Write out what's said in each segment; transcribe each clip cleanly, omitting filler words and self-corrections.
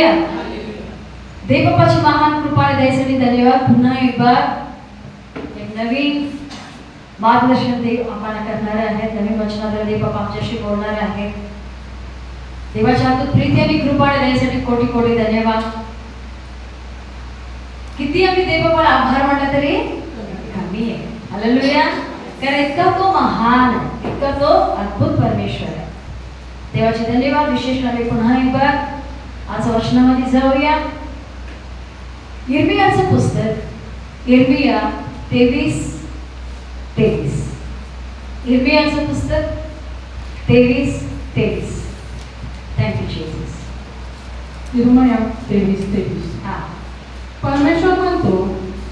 Hallelujah. देवबापाची महान कृपा आणि दयेसाठी धन्यवाद. पुन्हा एक नवीन मार्गदर्शन देव आम्हाला करणारे आहेत. नवीन वचनाद्वारे देवबापा आमच्याशी बोलणारे आहेत. देवाच्या हातून प्रीती आणि कृपा आणि दयेसाठी कोटी कोटी धन्यवाद. किती आम्ही देवबापाला आभार म्हटलं तरी कमी आहे. हालेलुया. कारण इतका तो महान आहे, इतका तो अद्भुत परमेश्वर आहे. देवाचे धन्यवाद. विशेष आम्ही पुन्हा एक बार आज वचनामध्ये जाऊया. यिर्मयाचं पुस्तक यिर्मया 23:23. यिर्मयाचं पुस्तक 23:23. Thank you Jesus. यिर्मया 23:23. हा. परमेश्वर म्हणतो,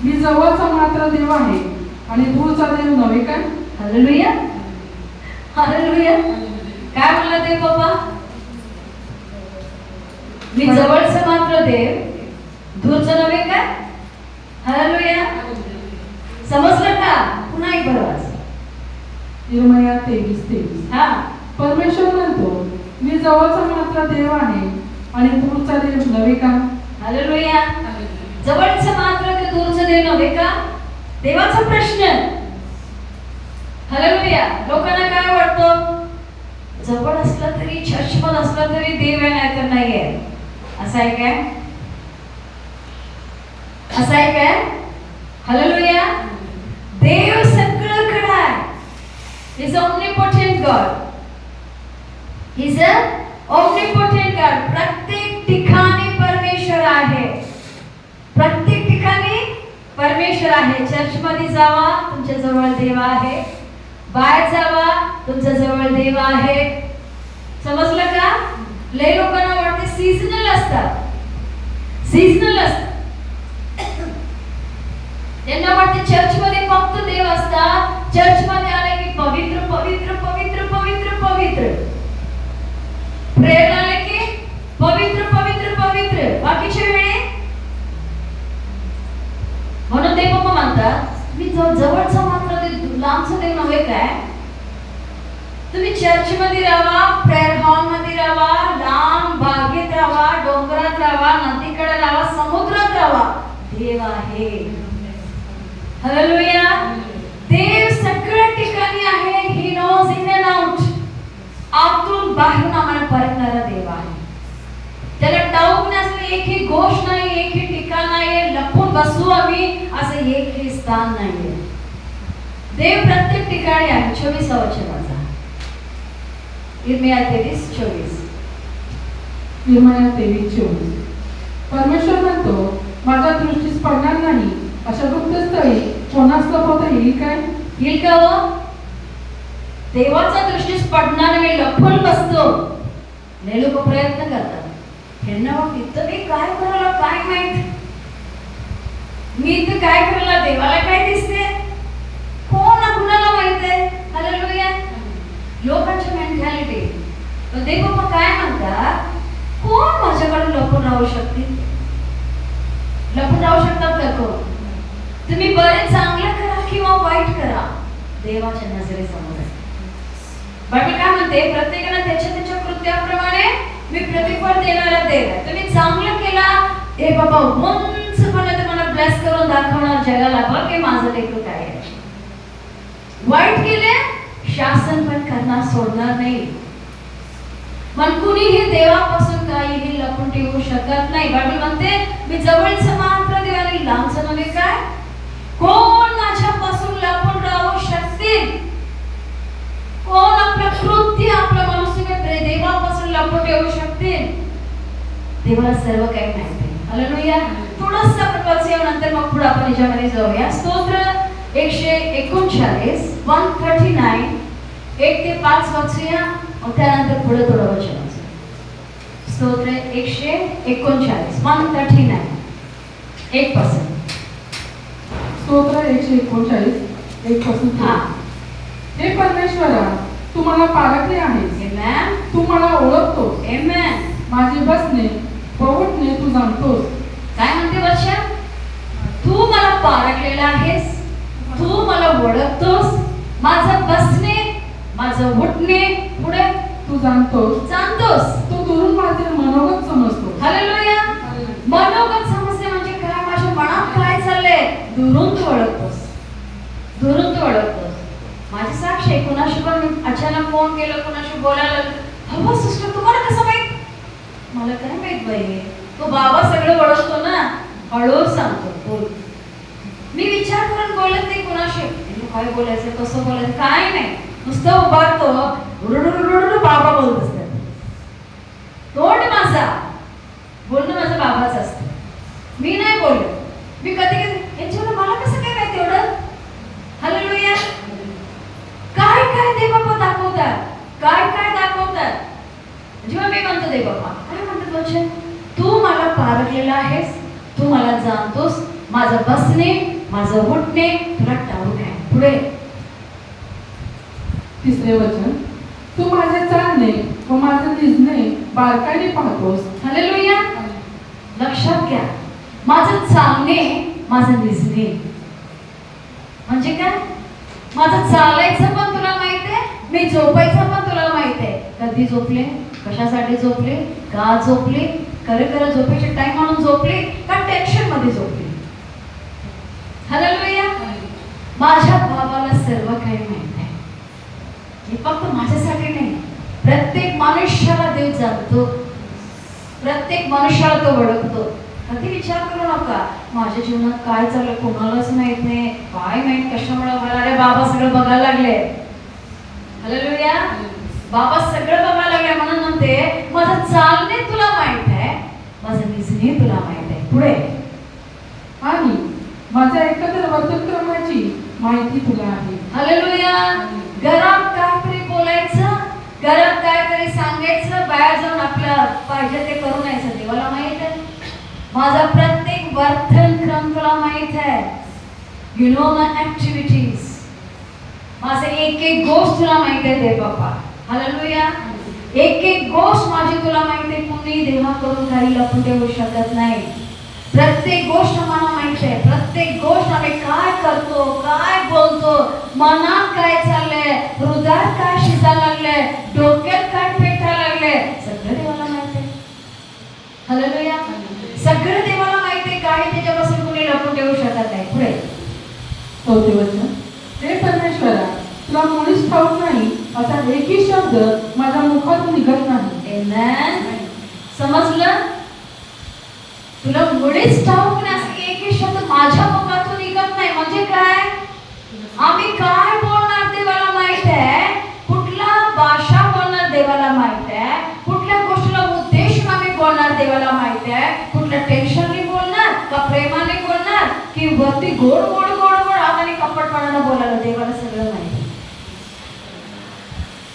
मी जवळचा मात्र देव आहे आणि दूरचा देव नव्हे काय? हालेलुया. हालेलुया. काय म्हणला देव बाबा? मी जवळचा मात्र देव, दूरचा नव्हे काय? हालेलुया. समजलं का? पुन्हा एक बरोबर. यिर्मया 23:23. हा. परमेश्वर म्हणतो, मी जवळचा मात्र देव आहे आणि दूरचा देव नव्हे का? हालेलुया. जवळचं मात्र ते दूरचं देव नव्हे का? देवाचा प्रश्न. हालेलुया. लोकांना काय वाटतं? जवळ असला तरी, चर्चमध्ये असला तरी देव आहे, नाही तर नाही आहे. असं आहे काय? असं आहे काय? हालेलुया. देव सगळीकडे आहे. He is omnipotent God. He is a omnipotent God. प्रत्येक ठिकाणी परमेश्वर आहे. प्रत्येक ठिकाणी परमेश्वर आहे. चर्चमध्ये जावा, तुमच्या जवळ देव आहे. बाहेर जावा, तुमच्या जवळ देव आहे. समजलं का? लय लोकांना वाटते सीझनल असतात. सीझनल असतात. त्यांना वाटते चर्चमध्ये फक्त देव असतात. चर्चमध्ये आले की पवित्र पवित्र पवित्र पवित्र पवित्र. प्रेयर आले की पवित्र पवित्र पवित्र. बाकीच्या वेळी म्हणून ते बाबा म्हणतात, मी जवळचा मात्र लांबचा देव नव्हे काय? तुम्ही चर्चमध्ये राहा, प्रेयर हॉलमध्ये राहा, लांब बागेत राहा, डोंगरात राहा, नदीकडे राहा, समुद्रात राहा, देव आहे. हालेलुया. देव सगळ्या ठिकाणी आहे. He knows in and out. आतून बाहेरून आम्हाला परखणारा देव आहे. त्याला ठाऊक नसले एकही गोष्ट नाही, एकही ठिकाण नाही, लपून बसू आम्ही असं एकही स्थान नाहीये. देव प्रत्येक ठिकाणी आहे. 24वा वचनाचा यिर्मया 23:24. यिर्मया 23:24. परमेश्वर म्हणतो, माझ्या दृष्टीस पडणार नाही अशा गुप्तस्थळी कोणास लपवता येईल काय? येईल का हो? देवाच्या दृष्टीस पडणार नाही, लपून बसतो. लय लोक प्रयत्न करतात. ह्यांना वाटतं मी काय करायला, काय माहित, मी इथं काय करायला, देवाला काय दिसते, कोण कुणाला माहित आहे. हालेलुया. लोकांची मेंटॅलिटी. पण देव बाबा काय म्हणतात, कोण माझ्याकडे लपून राहू शकते? लपून राहू शकतात का कोण? तुम्ही बरेच चांगलं करा किंवा वाईट करा, देवाच्या नजरेसमोर आहे. बायबल काय म्हणते, प्रत्येकाला त्याच्या त्याच्या कृत्याप्रमाणे मी प्रतिफळ देणारा देव आहे. तुम्ही चांगलं केला, हे बाबा उंचपणे तुम्हाला ब्लेस करून दाखवणार जगाला, बघ हे माझं लेकरू काय आहे. वाईट केले, शासन पण करणार सोडणार नाही. पण कुणीही देवापासून काहीही लपून ठेवू शकत नाही. बायबल म्हणते, मी जवळचं मात्र देव आणि लांबचं नव्हे काय? कोण माझ्यापासून लपून राहू शकतील? कोण आपलं कृत्य, आपलं मनुष्य देवापासून लपून ठेवू शकतील? देवाला सर्व काही माहिती आहे. हालेलुया. थोडंसं आपण वाचूया, नंतर मग पुढे आपण याच्यामध्ये जाऊया. स्तोत्र 139 139 1 ते 5 वाचूया, मग त्यानंतर पुढे थोडं वचन वाचूया. स्तोत्र 139 139 1%. स्तोत्र 139 1%. हा. हे परमेश्वरा, तू मला पारखले आहेस. आमेन. तू मला ओळखतोस. आमेन. माझे बसणे पवटणे तू जाणतोस. काय म्हणते वचन? तू मला पारखलेला आहेस, तू मला ओळखतोस, माझं बसणे, माझं उठणे, पुढे तू जाणतोस. जाणतोस. तू दुरून माझे मनोगत समजतोस. हालेलुया. कोण अचानक फोन केलं, कोणाशी बोलायला लागलं, "अहो सिस्टर तुम्हाला कसं माहित?" मला काय माहित बाई, तो बाबा सगळं ओळखतो ना, हळूच सांगतो बोल. मी विचार करून बोलत नाही कोणाशी, काय बोलायचं कसं बोलायचं काय नाही, नुसतं उभारतो, रुडुरुडुरुडु बाबा बोलत असतात. तोंड माझा बोलणं माझं बाबाच असतं, मी नाही बोलत. मी कधी कधी याच्यावर मला कसं काय माहिती एवढं. हालेलुया. काय काय देव बाप्पा दाखवतात, काय काय दाखवतात. जेव्हा मी म्हणतो देव बाप्पा काय म्हणतात वचन, तू मला पारखलेला आहेस, तू मला जाणतोस, माझं बसणे माझं उठणे तुला ठाऊक आहे. पुढे तिसरे वचन, तू माझे चालणे व माझे निजणे बारकाईने पाहतोस. हालेलुया. लक्षात घ्या, माझं चालणे माझं निजणे म्हणजे काय. माझं चालायचं पण तुला माहित आहे, मी झोपायचं पण तुला माहित आहे. कधी झोपले, कशासाठी झोपले, का झोपले, खरं झोपायचे टाइम म्हणून झोपले का टेन्शन मध्ये झोपले. हालेलुया. माझ्या बाबाला सर्व काही माहित आहे. हे फक्त माझ्यासाठी नाही, प्रत्येक मनुष्याला देव जाणतो, प्रत्येक मनुष्याला तो ओळखतो. कधी विचार करू नका माझ्या जीवनात काय चाललं कोणालाच माहित नाही, काय माहित कशामुळे मला. अरे बाबा सगळं बघायला लागले. हालेलुया. बाबा सगळं बघायला लागले म्हणून म्हणते माझं चालणे तुला माहित आहे, माझं निजणे तुला माहित आहे. पुढे आणि माझ्या एकत्र वर्तनक्रमाची माहिती तुला आहे. हालेलुया. घरात काहीतरी बोलायचं, घरात काहीतरी सांगायचं, बाहेर जाऊन आपलं पाहिजे ते करून यायचं, देवाला माहित आहे. माझा प्रत्येक वर्तनक्रम तुला माहित आहे. You know my activities. माझं एक एक गोष्ट तुला माहित आहे देव बाप्पा. हालेलुया. एक एक गोष्ट माझी तुला माहित आहे. कोणी देवाकडून काही लपून ठेवू शकत नाही. प्रत्येक गोष्ट मला माहित आहे. प्रत्येक गोष्ट आम्ही काय करतो, काय बोलतो, मनात काय चाललंय, हृदयात काय शिजायला लागलंय, डोक्यात काय पेटायला लागलंय, सगळं देवाला माहित आहे. हालेलुया. सगळं देवाला माहित आहे. काही त्याच्यापासून कोणी लपून ठेवू शकत नाही. पुढे चौथे वचन, हे परमेश्वरा तुला मुळीच ठाऊक नाही असा एकही शब्द माझ्या मुखातून निघत नाही. आमेन. समजलं. तुला मुळीच ठाऊक नाही असं एकही शब्द माझ्या मुखातून निघत नाही म्हणजे काय. आम्ही काय बोलणार देवाला माहित आहे, कुठला भाषा बोलणार देवाला माहित आहे, कुठल्या गोष्टीला उद्देशून आम्ही बोलणार देवाला माहित आहे, कुठल्या टेन्शनने बोलणार का प्रेमाने बोलणार की वरती गोड गोड गोड गोड आणि कपटपणाने बोलायला, देवाला सगळं माहित आहे.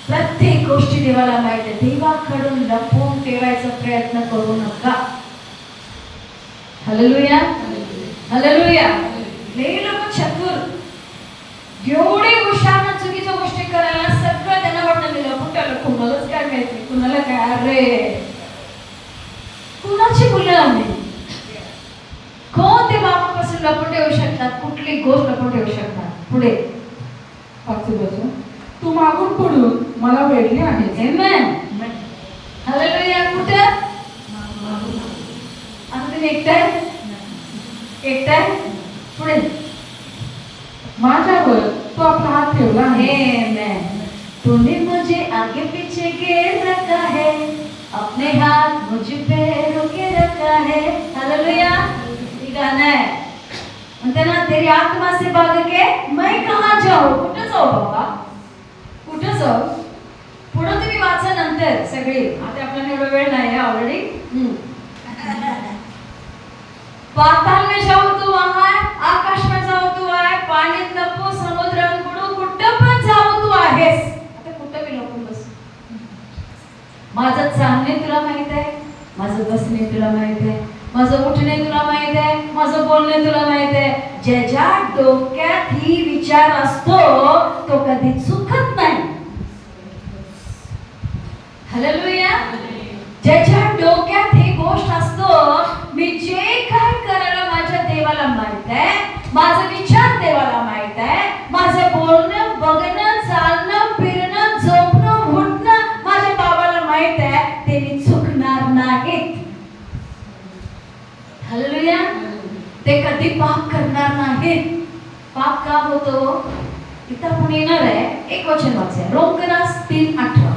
प्रत्येक गोष्टी देवाला माहित आहे. देवाकडून लपवून ठेवायचा प्रयत्न करू नका. हालेलुया. हालेलुया. लई लोक चतुर, एवढे हुशार चुकीच्या गोष्टी करायला, सगळं त्यांना वाटतं लिहिलं कुठं कुणालाच काय माहिती, कुणाला काय. अरे कुणाची मुलं आम्ही, कोण ते बापापासून लपून ठेवू शकतात, कुठली गोष्ट लपून ठेवू शकतात. पुढे पाचवे वचन, तू मागून पुढून मला वेढले आहेस. आमेन. हालेलुया. कुठं आता तुम्ही एकटाय एकटाय. पुढे माझ्यावर तू आपला हात ठेवला आहे. आमेन. तूने मुझे आगे पीछे घेर रखा है, अपने हाथ मुझ पे रोके रखा है. हालेलुया. ये गाना है. म्हणते ना तेरी आत्मा से भाग के मैं कहाँ जाऊं. कुठं जाऊ बाबा, कुठं जाऊ. पुढं तुम्ही वाचा नंतर सगळी, आता आपल्याला एवढा वेळ नाही ऑलरेडी. पाताल में जाऊ तू वहां है, आकाश में जाऊ तू आहे, पाण्यात लपू, समुद्रात बुडू, कुठं पण जाऊ तू आहेस. आता कुठं मी लपून बसू. माझं चालणे तुला माहित आहे, माझं बसणे तुला माहित आहे, माझं उठणे तुला माहित आहे, माझं बोलणे तुला माहित आहे. ज्याच्या डोक्यात ही विचार असतो तो कधी चुकत नाही. हालेलुया. ज्याच्या डोक्यात ही गोष्ट असतो, मी जे काय करायला माझ्या देवाला माहित आहे, माझा विचार देवाला माहित आहे, माझं बोलणं, बघणं, चालणं, फिरणं, झोपणं, उठणं माझ्या बाबाला माहित आहे, ते मी चुकणार नाहीत. हालेलुया. ते कधी पाप करणार नाहीत. पाप का होतो, इथं आपण येणार आहे, एक वचन वाचूया. रोमकरास 3:18.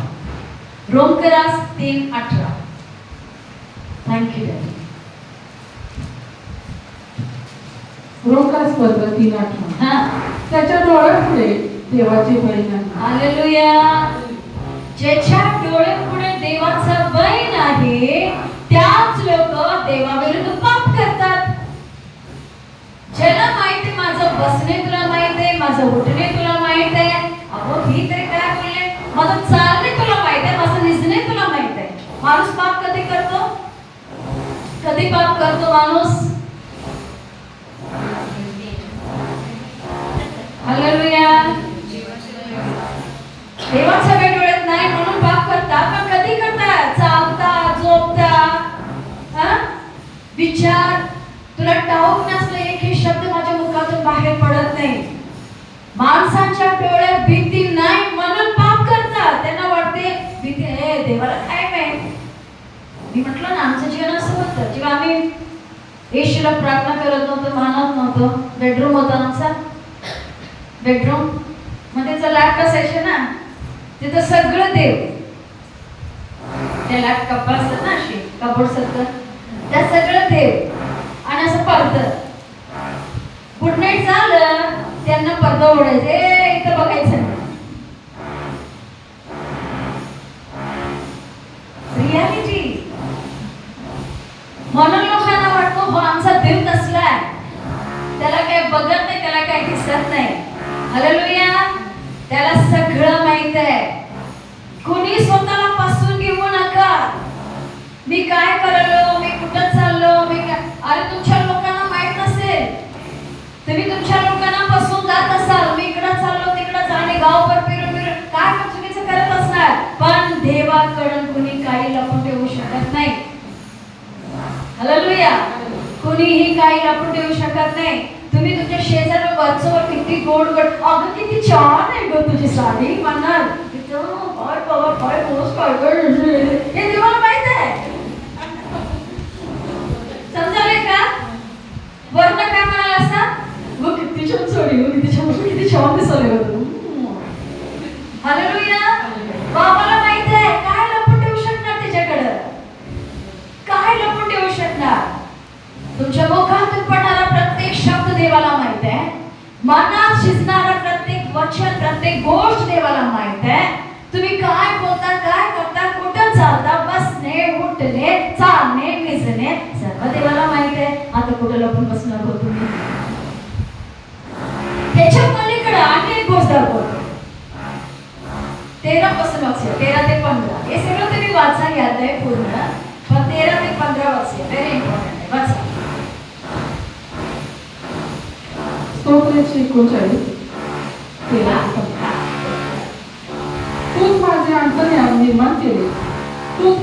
रोमकरास 3:18. Thank you daddy. रोमकास वर्ग 3:18. हा, त्याच्या डोळ्यापुढे देवाचे भय नाही. हालेलुया. ज्याच्या डोळ्यापुढे देवाचा भय नाही, त्याच लोक देवाविरुद्ध पाप करतात. ज्याला माहिती माझं बसणे तुला माहित आहे, माझं उठणे तुला माहित आहे, अहो ही तरी काय बोलले, माझं चालणे तुला माहित आहे, माझं निजणे तुला माहित आहे. माणूस पाप कधी करतो? कधी पाप करतो माणूस? हालेलुया. देवाच्या वेळ डोळ्यात नाही म्हणून पाप करतात, पण कधी करतात? चालता, झोपता, विचार. तुला ठाऊक नसलं एकही शब्द माझ्या मुखातून बाहेर पडत नाही. माणसांच्या डोळ्यात भीती नाही म्हणून पाप करतात. त्यांना वाटते भीती आहे, देवाला काय माहित. मी म्हटलं ना, आमचं जीवन असं होतं. जेव्हा आम्ही येशूला प्रार्थना करत नव्हतो, मानत नव्हतो, बेडरूम होता आमचा. बेडरूम मध्ये जर लाट असायचे ना, तिथं सगळं देव, त्या लाट कप्पा असतात ना, अशी कबोर्ड सारखं, त्या सगळं देव आणि असं पडतं. गुड नाईट झालं, त्यांना पडदा ओढायचे, इथं बघायचं नाही. रियालिटी. म्हणून लोकांना वाटतो हो आमचा देव नसलाय, त्याला काय बघत नाही, त्याला काय दिसत नाही. हालेलुया. त्याला सगळं माहित आहे. कोणी स्वतःला पासून घेऊ नका. मी काय करलो, मी कुठं चाललो, मी काय. अरे तुमच्या लोकांना माहित नसेल. तुम्ही तुमच्या लोकांना पासून जात असाल, मी इकडं चाललो तिकडं चालले, गावभर फिरून फिरून काय पण चुकीचं करत असणार, पण देवाकडून कुणी काही लपून ठेवू शकत नाही. हालेलुया. कुणीही काही लपून ठेवू शकत नाही. तुम्ही तुमच्या शेजाऱ्या वरचवर किती गोड गोड, अगं किती छान आहे ग तुझी साडी म्हणणार, काय बाबा काय पोस्ट काय, हे देवाला माहित आहे. समजाले का? वर्ण काय म्हणाला असता, व किती छान साडी, व किती छान, किती छान दिसले ग तू. हालेलुया. बाबाला माहित आहे. काय लपून ठेवू शकणार त्याच्याकडं? काय लपून ठेवू शकणार? तुमच्या मुखातून पडणारा प्रत्येक शब्द देवाला माहित आहे. मनात शिजणारा प्रत्येक वचन, प्रत्येक गोष्ट देवाला माहित आहे. तुम्ही काय बोलता, काय करता, कुठं चालता, बसणे, उठणे, चालणे, निजणे, सर्व देवाला माहित आहे. आता कुठं लपून बसणार हो तुम्ही? त्याच्या पलीकडे आणि एक गोष्ट दाखवतो. 13 पासून वाचूया, 13 ते 15. हे सगळं तुम्ही वाचा, याद आहे पूर्ण, पण 13 ते 15 वाचूया. व्हेरी इम्पॉर्टंट आहे, वाचा. स्तोत्र 39. तूच माझे अंतर्याम निर्माण केले, तूच